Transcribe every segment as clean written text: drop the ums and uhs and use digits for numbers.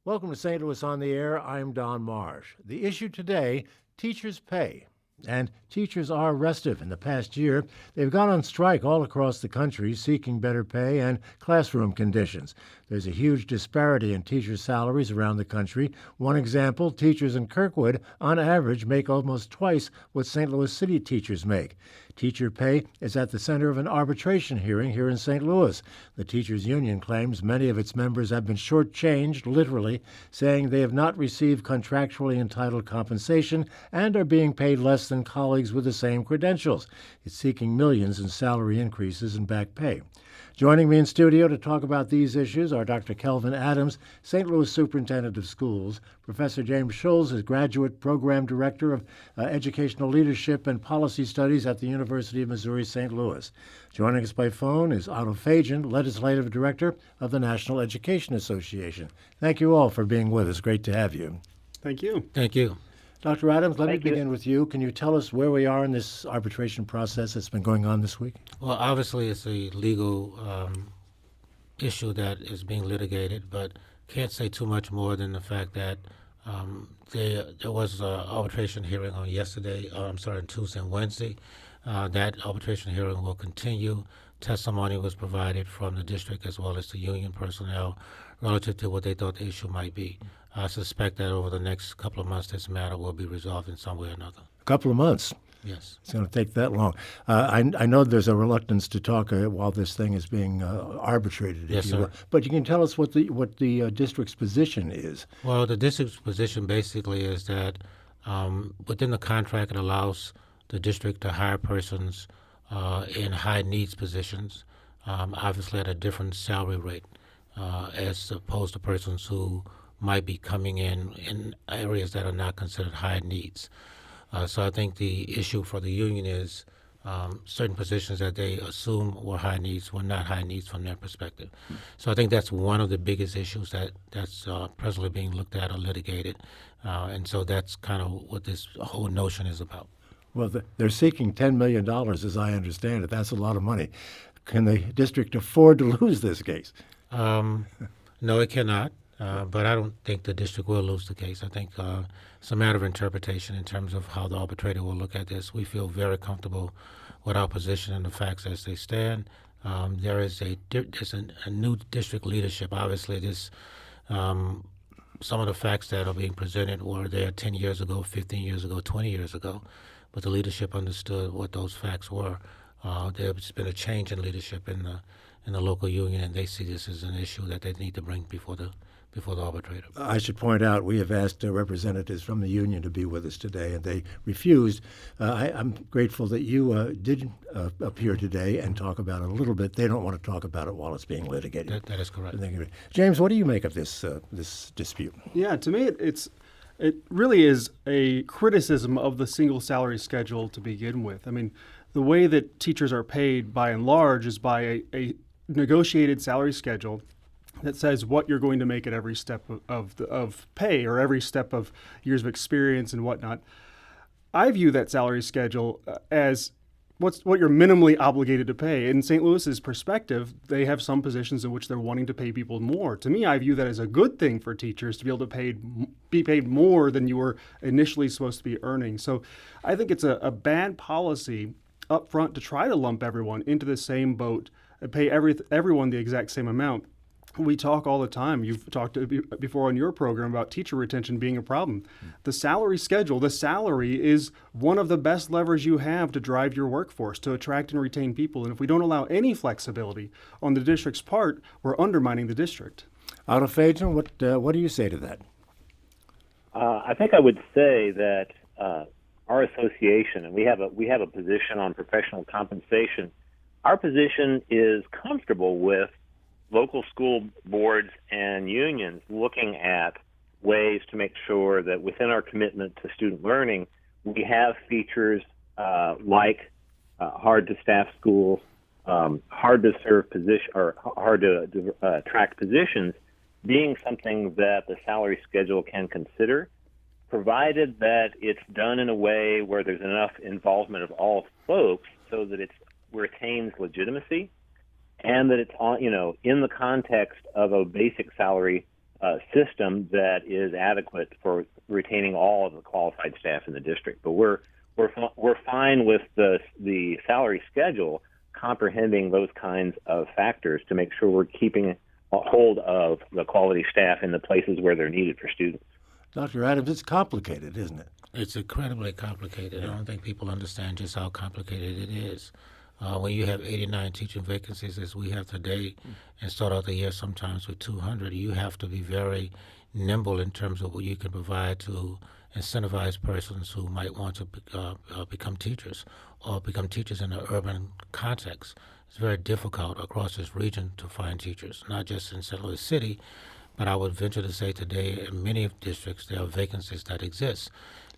Welcome to St. Louis on the Air. I'm Don Marsh. The issue today, teachers' pay. And teachers are restive. In the past year, they've gone on strike all across the country seeking better pay and classroom conditions. There's a huge disparity in teachers' salaries around the country. One example, teachers in Kirkwood, on average, make almost twice what St. Louis City teachers make. Teacher pay is at the center of an arbitration hearing here in St. Louis. The teachers' union claims many of its members have been shortchanged, literally, saying they have not received contractually entitled compensation and are being paid less than colleagues with the same credentials. It's seeking millions in salary increases and back pay. Joining me in studio to talk about these issues are Dr. Kelvin Adams, St. Louis Superintendent of Schools, Professor James Schulz is Graduate Program Director of Educational Leadership and Policy Studies at the University of Missouri St. Louis. Joining us by phone is Otto Fajan, Legislative Director of the National Education Association. Thank you all for being with us. Great to have you. Thank you. Thank you. Dr. Adams, let me Thank you. begin with you. Can you tell us where we are in this arbitration process that's been going on this week? Well, obviously, it's a legal issue that is being litigated, but can't say too much more than the fact that there was an arbitration hearing on Tuesday and Wednesday. That arbitration hearing will continue. Testimony was provided from the district as well as the union personnel relative to what they thought the issue might be. I suspect that over the next couple of months, this matter will be resolved in some way or another. A couple of months. Yes. It's going to take that long. I know there's a reluctance to talk while this thing is being arbitrated, if Yes, you sir. will. But you can tell us what the district's position is. Well, the district's position basically is that within the contract, it allows the district to hire persons in high needs positions, obviously at a different salary rate, as opposed to persons who might be coming in areas that are not considered high needs. So I think the issue for the union is certain positions that they assume were high needs were not high needs from their perspective. So I think that's one of the biggest issues that's presently being looked at or litigated. And so that's kind of what this whole notion is about. Well, they're seeking $10 million, as I understand it. That's a lot of money. Can the district afford to lose this case? No, it cannot. But I don't think the district will lose the case. I think it's a matter of interpretation in terms of how the arbitrator will look at this. We feel very comfortable with our position and the facts as they stand. There's a new district leadership. Obviously, some of the facts that are being presented were there 10 years ago, 15 years ago, 20 years ago, but the leadership understood what those facts were. There's been a change in leadership in the local union, and they see this as an issue that they need to bring before the arbitrator. I should point out we have asked representatives from the union to be with us today, and they refused. I'm grateful that you did appear today and talk about it a little bit. They don't want to talk about it while it's being litigated. That is correct. James, what do you make of this dispute? Yeah, to me, it really is a criticism of the single salary schedule to begin with. I mean, the way that teachers are paid by and large is by a negotiated salary schedule that says what you're going to make at every step of pay or every step of years of experience and whatnot. I view that salary schedule as what you're minimally obligated to pay. In St. Louis's perspective, they have some positions in which they're wanting to pay people more. To me, I view that as a good thing for teachers to be able to be paid more than you were initially supposed to be earning. So I think it's a bad policy up front to try to lump everyone into the same boat and pay everyone the exact same amount. We talk all the time. You've talked before on your program about teacher retention being a problem. The salary schedule, the salary is one of the best levers you have to drive your workforce, to attract and retain people. And if we don't allow any flexibility on the district's part, we're undermining the district. Otto Fajan, what do you say to that? I think I would say that our association, and we have a position on professional compensation. Our position is comfortable with local school boards and unions looking at ways to make sure that within our commitment to student learning, we have features like hard to staff schools, hard to serve position, or hard to attract positions, being something that the salary schedule can consider, provided that it's done in a way where there's enough involvement of all folks so that it retains legitimacy, and that it's in the context of a basic salary system that is adequate for retaining all of the qualified staff in the district. But we're fine with the salary schedule comprehending those kinds of factors to make sure we're keeping a hold of the quality staff in the places where they're needed for students. Dr. Adams, it's complicated, isn't it? It's incredibly complicated. I don't think people understand just how complicated it is. When you have 89 teaching vacancies as we have today and start out the year sometimes with 200, you have to be very nimble in terms of what you can provide to incentivize persons who might want to become teachers or become teachers in an urban context. It's very difficult across this region to find teachers, not just in St. Louis City, but I would venture to say today in many districts there are vacancies that exist.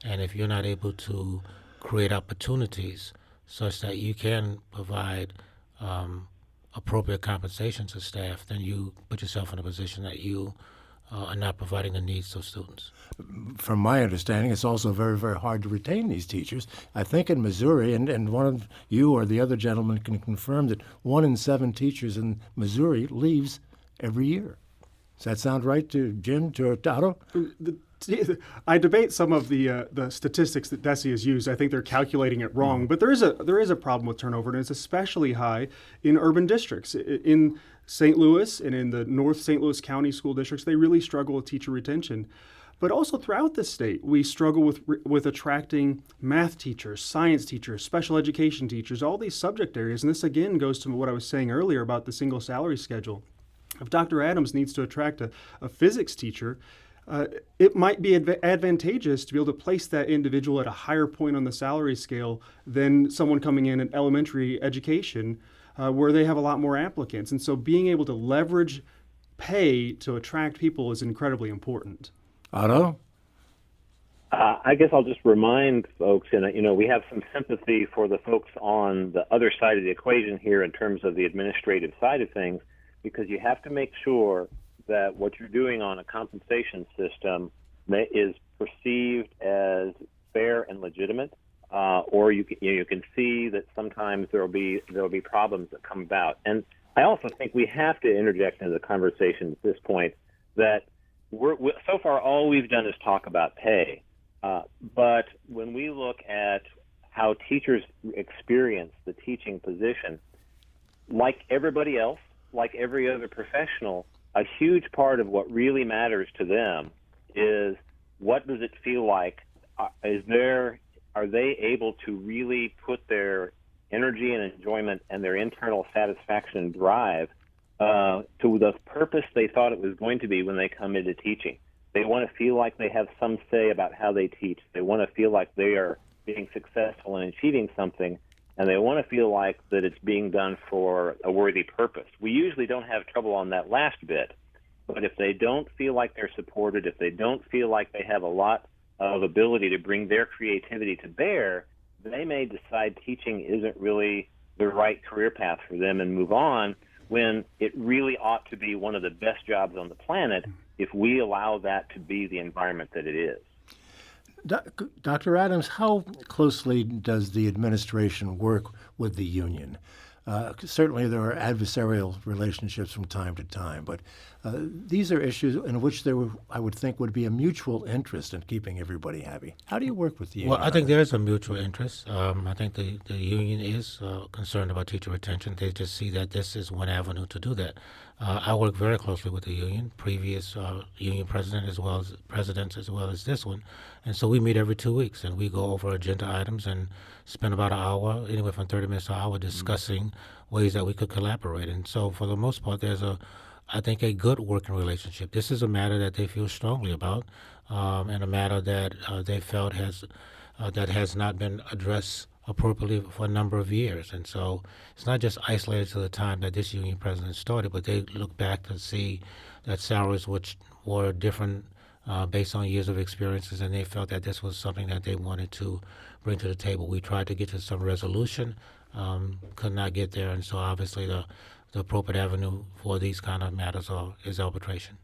And if you're not able to create opportunities such that you can provide appropriate compensation to staff, then you put yourself in a position that you are not providing the needs of students. From my understanding, it's also very, very hard to retain these teachers. I think in Missouri, and one of you or the other gentleman can confirm that 1 in 7 teachers in Missouri leaves every year. Does that sound right to Jim, to Otto? I debate some of the statistics that DESE has used. I think they're calculating it wrong, but there is a problem with turnover, and it's especially high in urban districts. In St. Louis and in the North St. Louis County school districts, they really struggle with teacher retention. But also throughout the state, we struggle with attracting math teachers, science teachers, special education teachers, all these subject areas. And this again goes to what I was saying earlier about the single salary schedule. If Dr. Adams needs to attract a physics teacher, it might be advantageous to be able to place that individual at a higher point on the salary scale than someone coming in elementary education, where they have a lot more applicants. And so being able to leverage pay to attract people is incredibly important. Otto? I guess I'll just remind folks, and we have some sympathy for the folks on the other side of the equation here in terms of the administrative side of things, because you have to make sure that what you're doing on a compensation system is perceived as fair and legitimate, or you can see that sometimes there'll be problems that come about. And I also think we have to interject into the conversation at this point that so far all we've done is talk about pay, but when we look at how teachers experience the teaching position, like everybody else, like every other professional, a huge part of what really matters to them is what does it feel like? Are they able to really put their energy and enjoyment and their internal satisfaction and drive to the purpose they thought it was going to be when they come into teaching? They want to feel like they have some say about how they teach. They want to feel like they are being successful in achieving something, and they want to feel like that it's being done for a worthy purpose. We usually don't have trouble on that last bit, but if they don't feel like they're supported, if they don't feel like they have a lot of ability to bring their creativity to bear, they may decide teaching isn't really the right career path for them and move on, when it really ought to be one of the best jobs on the planet if we allow that to be the environment that it is. Dr. Adams, how closely does the administration work with the union? Certainly there are adversarial relationships from time to time, but these are issues in which I would think, would be a mutual interest in keeping everybody happy. How do you work with the union? Well, I think there is a mutual interest. I think the union is concerned about teacher retention. They just see that this is one avenue to do that. I work very closely with the union, previous union presidents as well as this one. And so we meet every 2 weeks, and we go over agenda items and spend about an hour, anywhere from 30 minutes to an hour, discussing ways that we could collaborate. And so for the most part, there's I think, a good working relationship. This is a matter that they feel strongly about, and a matter that they felt that has not been addressed appropriately for a number of years. And so it's not just isolated to the time that this union president started, but they look back to see that salaries which were different based on years of experiences, and they felt that this was something that they wanted to bring to the table. We tried to get to some resolution, could not get there, and so obviously the appropriate avenue for these kind of matters is arbitration.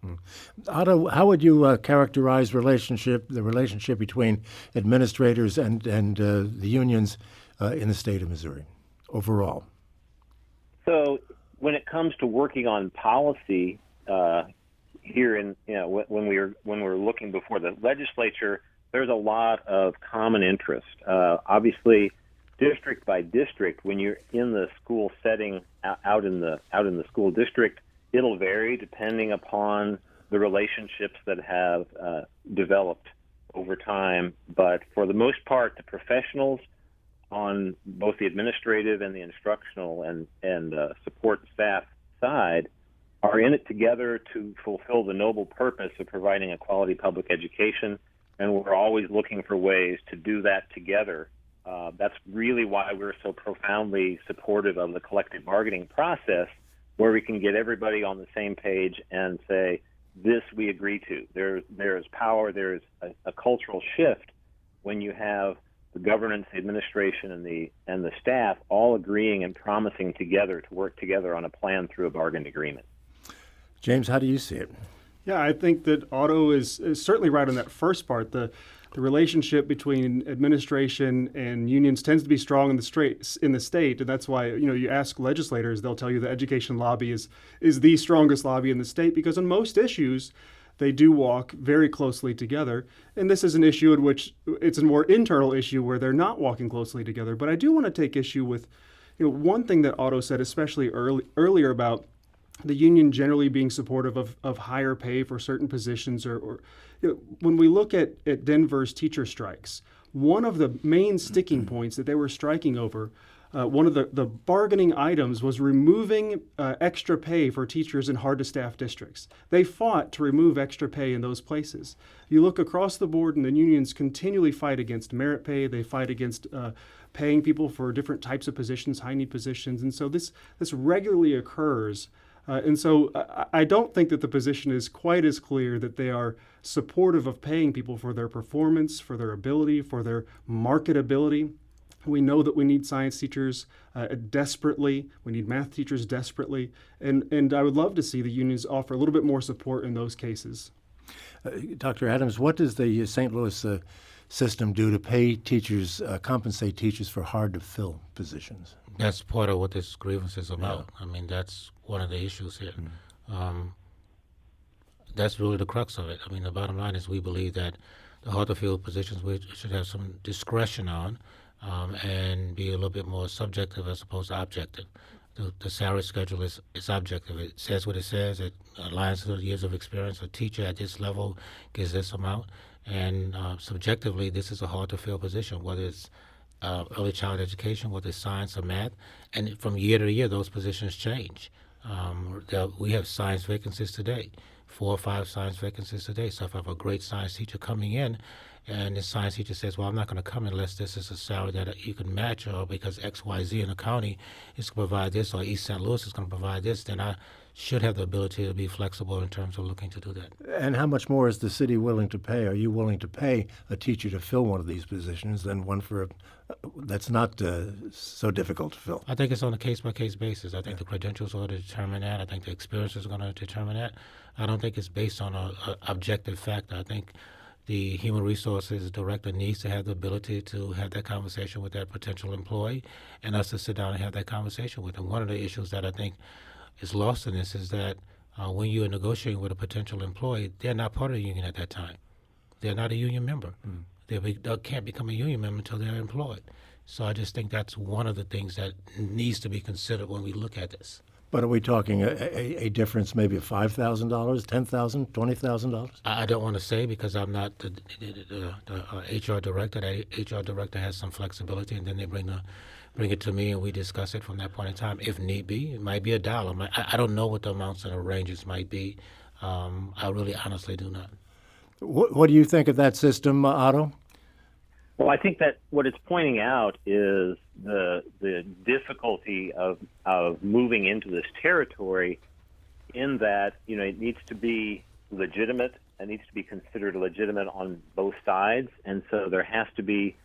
Otto, how would you characterize the relationship between administrators and the unions in the state of Missouri overall? So when it comes to working on policy here in when we're looking before the legislature, there's a lot of common interest. Obviously, district by district, when you're in the school setting out in the school district, it'll vary depending upon the relationships that have developed over time. But for the most part, the professionals on both the administrative and the instructional and support staff side are in it together to fulfill the noble purpose of providing a quality public education, and we're always looking for ways to do that together. That's really why we're so profoundly supportive of the collective bargaining process, where we can get everybody on the same page and say, this we agree to. There's power, there's a cultural shift when you have the governance, the administration, and the staff all agreeing and promising together to work together on a plan through a bargained agreement. James, how do you see it? Yeah, I think that Otto is certainly right on that first part. The relationship between administration and unions tends to be strong in the state, and that's why you ask legislators, they'll tell you the education lobby is the strongest lobby in the state, because on most issues they do walk very closely together. And this is an issue in which it's a more internal issue where they're not walking closely together. But I do want to take issue with one thing that Otto said, especially earlier, about the union generally being supportive of higher pay for certain positions, or when we look at Denver's teacher strikes, one of the main sticking points that they were striking over, one of the bargaining items was removing extra pay for teachers in hard-to-staff districts. They fought to remove extra pay in those places. You look across the board, and the unions continually fight against merit pay. They fight against paying people for different types of positions, high-need positions, and so this regularly occurs. And so I don't think that the position is quite as clear that they are supportive of paying people for their performance, for their ability, for their marketability. We know that we need science teachers desperately. We need math teachers desperately. And I would love to see the unions offer a little bit more support in those cases. Dr. Adams, what does the St. Louis system do to pay teachers, compensate teachers for hard-to-fill positions? That's part of what this grievance is about. I mean, that's one of the issues here. That's really the crux of it. I mean, the bottom line is we believe that the hard-to-fill positions we should have some discretion on, and be a little bit more subjective as opposed to objective. The salary schedule is objective. It says what it says. It aligns to the years of experience. A teacher at this level gets this amount. And subjectively, this is a hard-to-fill position, whether it's early child education, whether it's science or math. And from year to year, those positions change. We have science vacancies today, 4 or 5 science vacancies today. So if I have a great science teacher coming in, and the science teacher says, well, I'm not going to come unless this is a salary that you can match, or because XYZ in the county is going to provide this, or East St. Louis is going to provide this, then I should have the ability to be flexible in terms of looking to do that. And how much more is the city willing to pay? Are you willing to pay a teacher to fill one of these positions than one for that's not so difficult to fill? I think it's on a case-by-case basis. I think the credentials are to determine that. I think the experience is going to determine that. I don't think it's based on an objective factor. I think the human resources director needs to have the ability to have that conversation with that potential employee, and us to sit down and have that conversation with them. One of the issues that I think is lost in this is that when you're negotiating with a potential employee, they're not part of the union at that time. They're not a union member. They can't become a union member until they're employed. So I just think that's one of the things that needs to be considered when we look at this. But are we talking a difference maybe of $5,000, $10,000, $20,000? I don't want to say, because I'm not the HR director. The HR director has some flexibility, and then they bring it to me, and we discuss it from that point in time. If need be, it might be $1. I don't know what the amounts and the ranges might be. I really honestly do not. What do you think of that system, Otto? Well, I think that what it's pointing out is the difficulty of moving into this territory, in that it needs to be legitimate. It needs to be considered legitimate on both sides, and so there has to be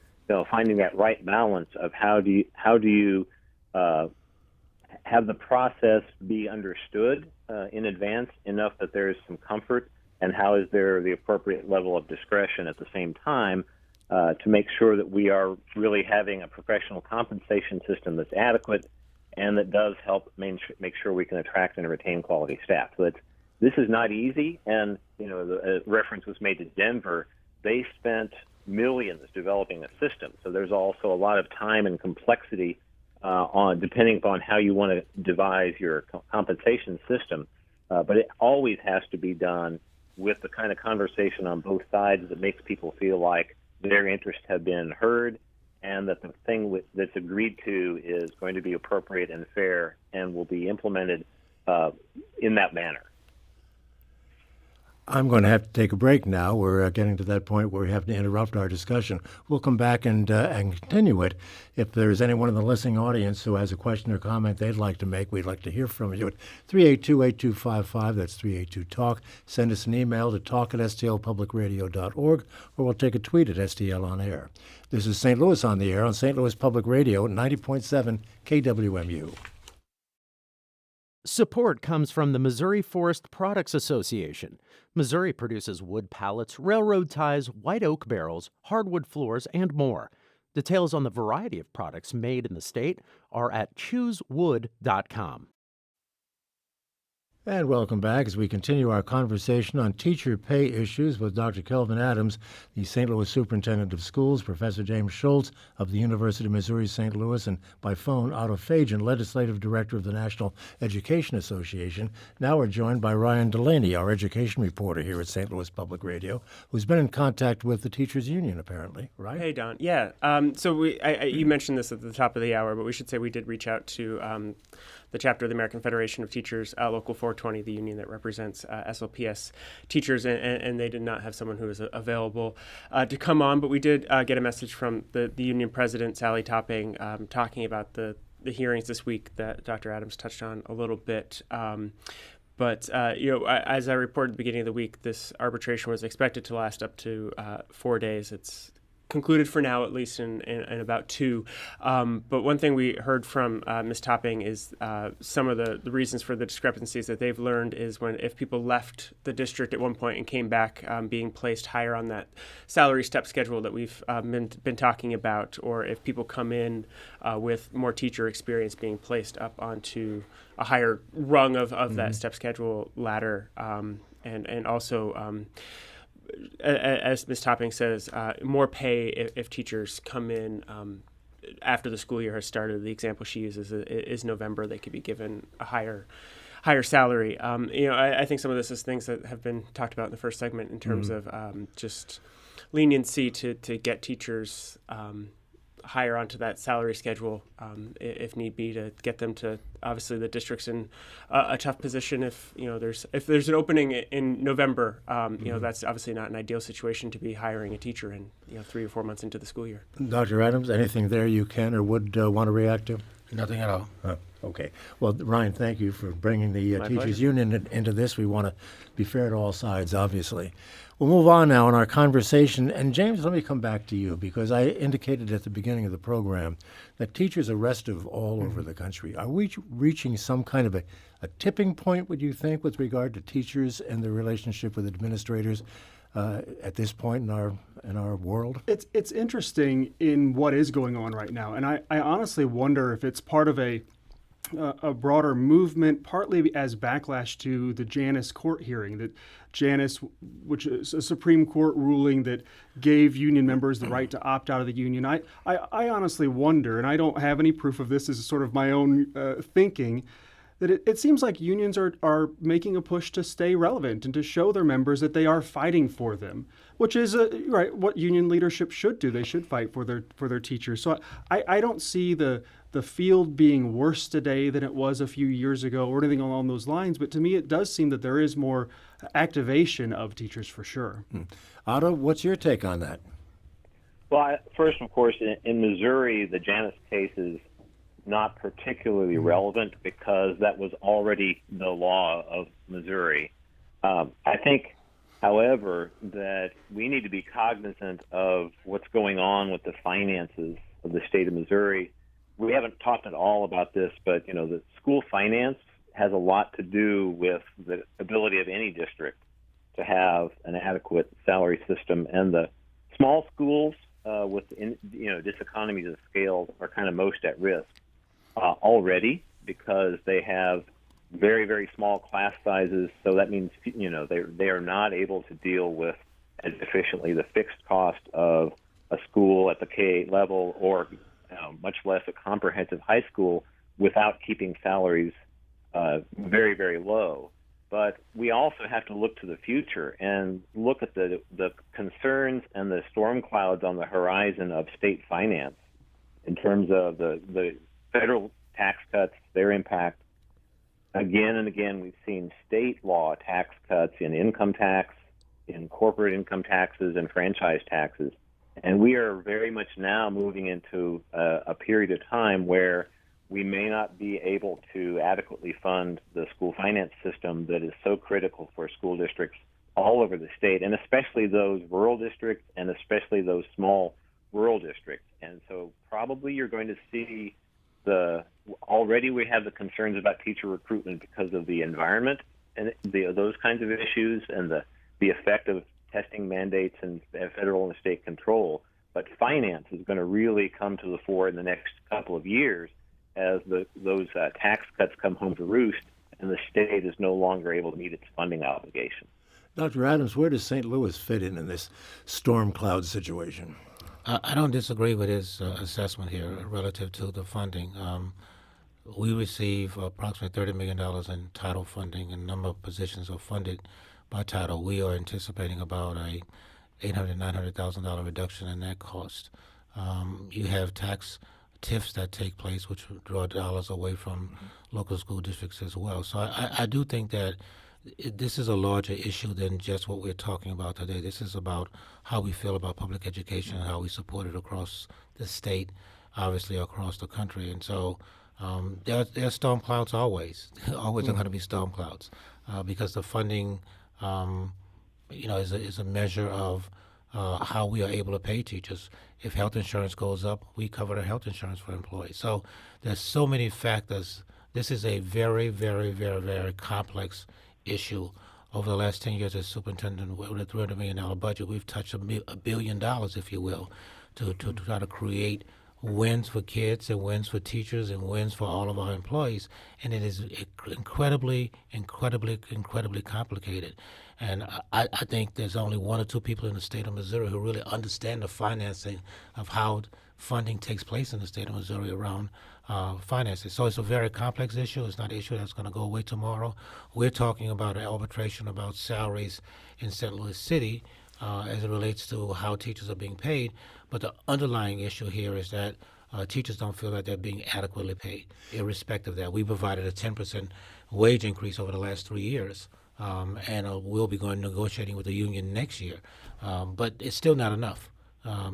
finding that right balance of how do you have the process be understood in advance enough that there is some comfort, and how is there the appropriate level of discretion at the same time to make sure that we are really having a professional compensation system that's adequate and that does help make sure we can attract and retain quality staff. So This is not easy, and the reference was made to Denver. They spent millions developing a system, so there's also a lot of time and complexity on depending upon how you want to devise your compensation system. But it always has to be done with the kind of conversation on both sides that makes people feel like their interests have been heard and that the thing that's agreed to is going to be appropriate and fair and will be implemented in that manner. I'm going to have to take a break now. We're getting to that point where we have to interrupt our discussion. We'll come back and continue it. If there's anyone in the listening audience who has a question or comment they'd like to make, we'd like to hear from you at 382-8255. That's 382-TALK. Send us an email to talk@stlpublicradio.org, or we'll take a tweet at STL On Air. This is St. Louis on the Air on St. Louis Public Radio, 90.7 KWMU. Support comes from the Missouri Forest Products Association. Missouri produces wood pallets, railroad ties, white oak barrels, hardwood floors, and more. Details on the variety of products made in the state are at choosewood.com. And welcome back as we continue our conversation on teacher pay issues with Dr. Kelvin Adams, the St. Louis Superintendent of Schools, Professor James Schultz of the University of Missouri St. Louis, and by phone, Otto Fajan, Legislative Director of the National Education Association. Now we're joined by Ryan Delaney, our education reporter here at St. Louis Public Radio, who's been in contact with the Teachers Union, apparently, right? Hey, Don. Yeah. So you mentioned this at the top of the hour, but we should say we did reach out to the chapter of the American Federation of Teachers, Local 420, the union that represents SLPS teachers, and they did not have someone who was available to come on. But we did get a message from the union president, Sally Topping, talking about the hearings this week that Dr. Adams touched on a little bit. But as I reported at the beginning of the week, this arbitration was expected to last up to 4 days. It's concluded for now, at least in about 2. But one thing we heard from Ms. Topping is some of the reasons for the discrepancies that they've learned is if people left the district at one point and came back being placed higher on that salary step schedule that we've been talking about, or if people come in with more teacher experience being placed up onto a higher rung of that step schedule ladder, and also as Ms. Topping says, more pay if teachers come in after the school year has started. The example she uses is November. They could be given a higher salary. I think some of this is things that have been talked about in the first segment in terms of just leniency to get teachers higher onto that salary schedule, if need be, to get them to. Obviously, the district's in a tough position. If there's an opening in November, that's obviously not an ideal situation to be hiring a teacher in 3 or 4 months into the school year. Dr. Adams, anything there you can or would want to react to? Nothing at all. Okay. Well, Ryan, thank you for bringing the Teachers pleasure. Union into this. We want to be fair to all sides, obviously. We'll move on now in our conversation. And James, let me come back to you because I indicated at the beginning of the program that teachers are restive all over the country. Are we reaching some kind of a tipping point, would you think, with regard to teachers and their relationship with administrators at this point in our world? It's interesting in what is going on right now, and I honestly wonder if it's part of a broader movement, partly as backlash to the Janus court hearing. That Janus, which is a Supreme Court ruling that gave union members the right to opt out of the union. I honestly wonder, and I don't have any proof of this, this is sort of my own thinking, that it seems like unions are making a push to stay relevant and to show their members that they are fighting for them, which is right what union leadership should do. They should fight for their teachers. So I don't see the field being worse today than it was a few years ago or anything along those lines. But to me, it does seem that there is more activation of teachers for sure. Otto, what's your take on that? Well, first, of course, in Missouri, the Janus case is not particularly relevant because that was already the law of Missouri. I think, however, that we need to be cognizant of what's going on with the finances of the state of Missouri. We haven't talked at all about this, but the school finance has a lot to do with the ability of any district to have an adequate salary system, and the small schools with diseconomies of scale are kind of most at risk already because they have very, very small class sizes. So that means, they are not able to deal with as efficiently the fixed cost of a school at the K-8 level, or much less a comprehensive high school, without keeping salaries very, very low. But we also have to look to the future and look at the concerns and the storm clouds on the horizon of state finance in terms of the federal tax cuts, their impact. Again and again, we've seen state law tax cuts in income tax, in corporate income taxes, and franchise taxes. And we are very much now moving into a period of time where we may not be able to adequately fund the school finance system that is so critical for school districts all over the state, and especially those rural districts, and especially those small rural districts. And so probably you're going to see already we have the concerns about teacher recruitment because of the environment and those kinds of issues, and the effect of testing mandates and federal and state control. But finance is going to really come to the fore in the next couple of years as those tax cuts come home to roost and the state is no longer able to meet its funding obligation. Dr. Adams, where does St. Louis fit in this storm cloud situation? I don't disagree with his assessment here relative to the funding. We receive approximately $30 million in title funding, and a number of positions are funded by title. We are anticipating about a $800,000, $900,000 reduction in that cost. You have tax TIFs that take place, which draw dollars away from local school districts as well. So I do think that this is a larger issue than just what we're talking about today. This is about how we feel about public education and how we support it across the state, obviously across the country. And so there are storm clouds always. Always are going to be storm clouds because the funding, is a measure of how we are able to pay teachers. If health insurance goes up, we cover the health insurance for employees. So there's so many factors. This is a very, very, very, very complex issue. Over the last 10 years as superintendent with a $300 million budget, we've touched $1 billion, if you will, to try to create wins for kids and wins for teachers and wins for all of our employees. And it is incredibly, incredibly, incredibly complicated. And I think there's only one or two people in the state of Missouri who really understand the financing of how funding takes place in the state of Missouri around finances. So it's a very complex issue. It's not an issue that's going to go away tomorrow. We're talking about an arbitration about salaries in St. Louis City as it relates to how teachers are being paid. But the underlying issue here is that teachers don't feel that they're being adequately paid, irrespective of that. We provided a 10% wage increase over the last 3 years, and we'll be going negotiating with the union next year. But it's still not enough.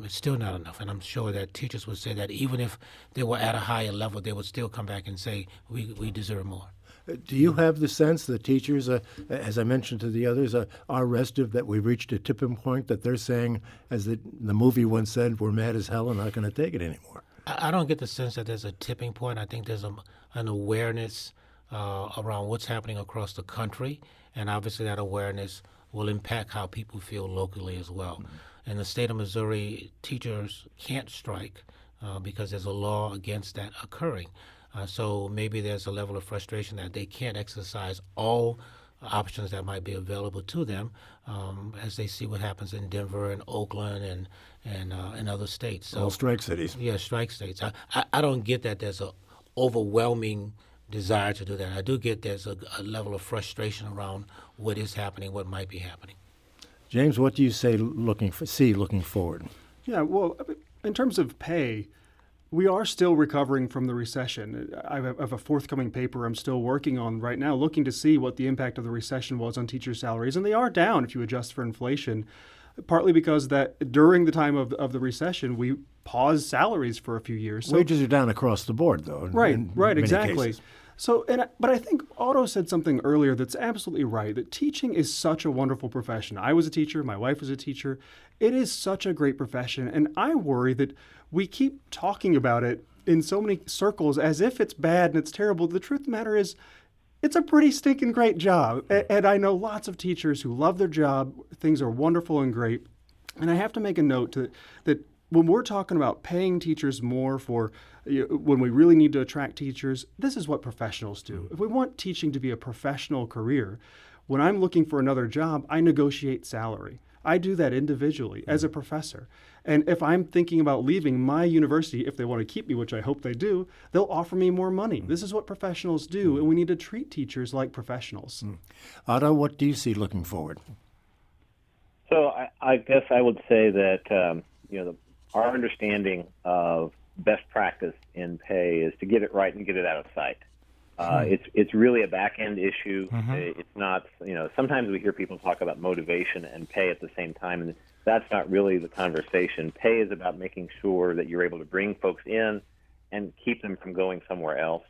It's still not enough, and I'm sure that teachers would say that even if they were at a higher level, they would still come back and say, we deserve more. Do you have the sense that teachers, as I mentioned to the others, are restive, that we've reached a tipping point, that they're saying, as the movie once said, we're mad as hell and not going to take it anymore? I don't get the sense that there's a tipping point. I think there's an awareness around what's happening across the country, and obviously that awareness will impact how people feel locally as well. Mm-hmm. In the state of Missouri, teachers can't strike because there's a law against that occurring. So maybe there's a level of frustration that they can't exercise all options that might be available to them as they see what happens in Denver and Oakland and other states. So, all strike cities. Yeah, strike states. I don't get that there's an overwhelming desire to do that. I do get there's a level of frustration around what is happening, what might be happening. James, what do you say looking forward? Yeah, well, in terms of pay, we are still recovering from the recession. I have a forthcoming paper I'm still working on right now, looking to see what the impact of the recession was on teacher salaries. And they are down if you adjust for inflation, partly because that during the time of the recession, we paused salaries for a few years. So, wages are down across the board, though. Right, in exactly. Cases. So, but I think Otto said something earlier that's absolutely right, that teaching is such a wonderful profession. I was a teacher. My wife was a teacher. It is such a great profession. And I worry that we keep talking about it in so many circles as if it's bad and it's terrible. The truth of the matter is it's a pretty stinking great job. And I know lots of teachers who love their job. Things are wonderful and great. And I have to make a note that when we're talking about paying teachers more for when we really need to attract teachers, this is what professionals do. If we want teaching to be a professional career, when I'm looking for another job, I negotiate salary. I do that individually as a professor. And if I'm thinking about leaving my university, if they want to keep me, which I hope they do, they'll offer me more money. This is what professionals do, and we need to treat teachers like professionals. Otto, what do you see looking forward? So I guess I would say that our understanding of best practice in pay is to get it right and get it out of sight. It's really a back end issue. It's not, sometimes we hear people talk about motivation and pay at the same time, and that's not really the conversation. Pay is about making sure that you're able to bring folks in and keep them from going somewhere else.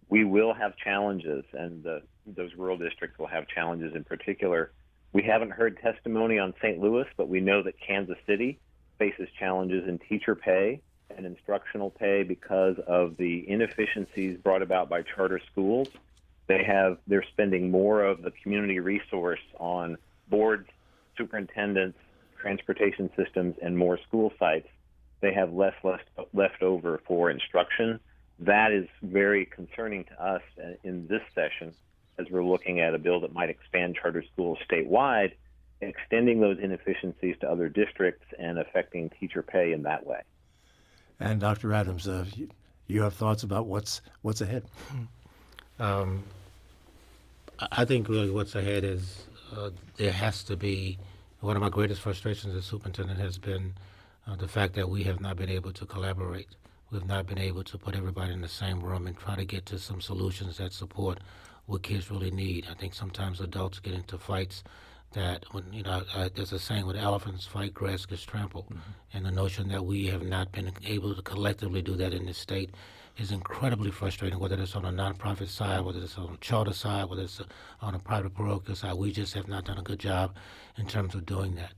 We will have challenges, and those rural districts will have challenges in particular. We haven't heard testimony on St. Louis, but we know that Kansas City faces challenges in teacher pay and instructional pay because of the inefficiencies brought about by charter schools. They're spending more of the community resource on boards, superintendents, transportation systems, and more school sites. They have less left over for instruction. That is very concerning to us in this session as we're looking at a bill that might expand charter schools statewide, extending those inefficiencies to other districts and affecting teacher pay in that way. And Dr. Adams, you have thoughts about what's ahead? I think really what's ahead is there has to be, one of my greatest frustrations as superintendent has been the fact that we have not been able to collaborate. We've not been able to put everybody in the same room and try to get to some solutions that support what kids really need. I think sometimes adults get into fights that, when there's a saying, when elephants fight, grass gets trampled. And the notion that we have not been able to collectively do that in this state is incredibly frustrating, whether it's on a nonprofit side, whether it's on a charter side, whether it's on a private parochial side. We just have not done a good job in terms of doing that.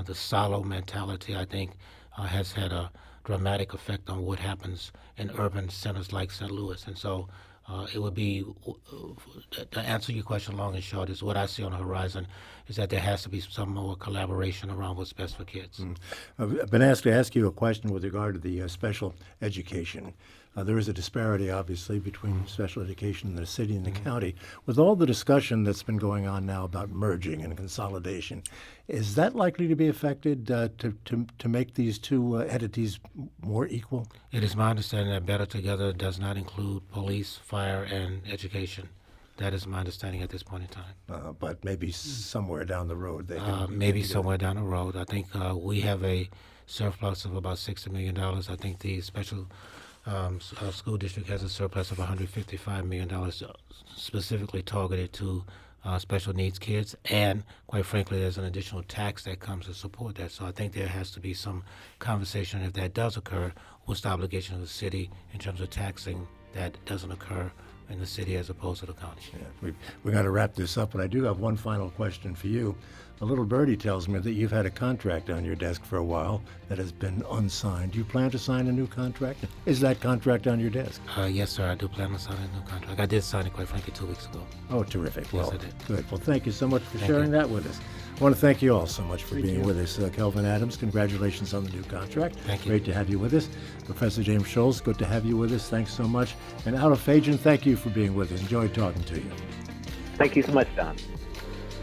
The silo mentality, I think, has had a dramatic effect on what happens in urban centers like St. Louis. And so it would be, to answer your question long and short, is what I see on the horizon is that there has to be some more collaboration around what's best for kids. I've been asked to ask you a question with regard to the special education. There is a disparity, obviously, between special education in the city and the county. With all the discussion that's been going on now about merging and consolidation, is that likely to be affected to make these two entities more equal? It is my understanding that Better Together does not include police, fire, and education. That is my understanding at this point in time. But maybe somewhere down the road they can maybe somewhere down the road. I think we have a surplus of about $60 million. I think the special school district has a surplus of $155 million specifically targeted to special needs kids, and quite frankly there's an additional tax that comes to support that. So I think there has to be some conversation, if that does occur, what's the obligation of the city in terms of taxing that doesn't occur in the city as opposed to the county. Yeah, we got to wrap this up, but I do have one final question for you. A little birdie tells me that you've had a contract on your desk for a while that has been unsigned. Do you plan to sign a new contract? Is that contract on your desk? Yes, sir. I do plan on signing a new contract. I did sign it, quite frankly, 2 weeks ago. Oh, terrific. Yes, Well, I did. good. Well, thank you so much for Thank sharing you. that with us. I want to thank you all so much for being with us. Kelvin Adams, congratulations on the new contract. Thank you. Great to have you with us. Professor James Schultz, good to have you with us. Thanks so much. And Aldo Fajan, thank you for being with us. Enjoyed talking to you. Thank you so much, Don.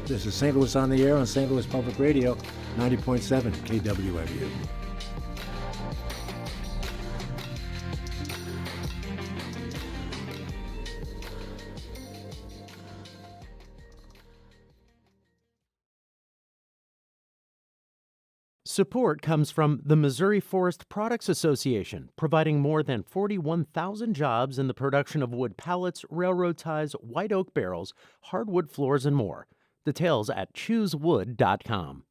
This is St. Louis on the Air on St. Louis Public Radio, 90.7 KWMU. Support comes from the Missouri Forest Products Association, providing more than 41,000 jobs in the production of wood pallets, railroad ties, white oak barrels, hardwood floors, and more. Details at choosewood.com.